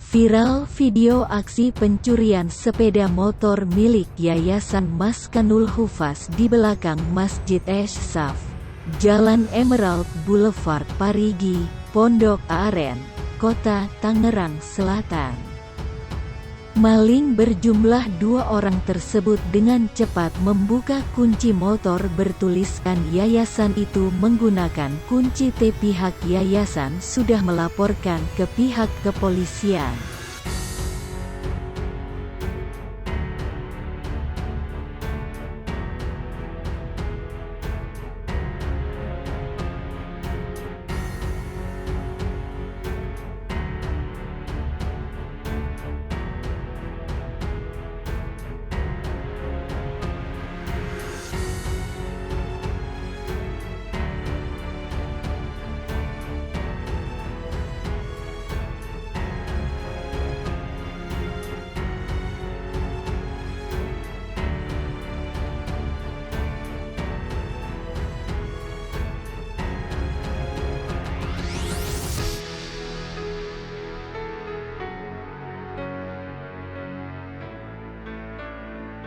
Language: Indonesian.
Viral video aksi pencurian sepeda motor milik Yayasan Maskanul Hufaz di belakang Masjid Esh-Shaf, Jalan Emerald Boulevard Parigi, Pondok Aren, Kota Tangerang Selatan. Maling berjumlah 2 orang tersebut dengan cepat membuka kunci motor bertuliskan yayasan itu menggunakan kunci T. Pihak yayasan sudah melaporkan ke pihak kepolisian.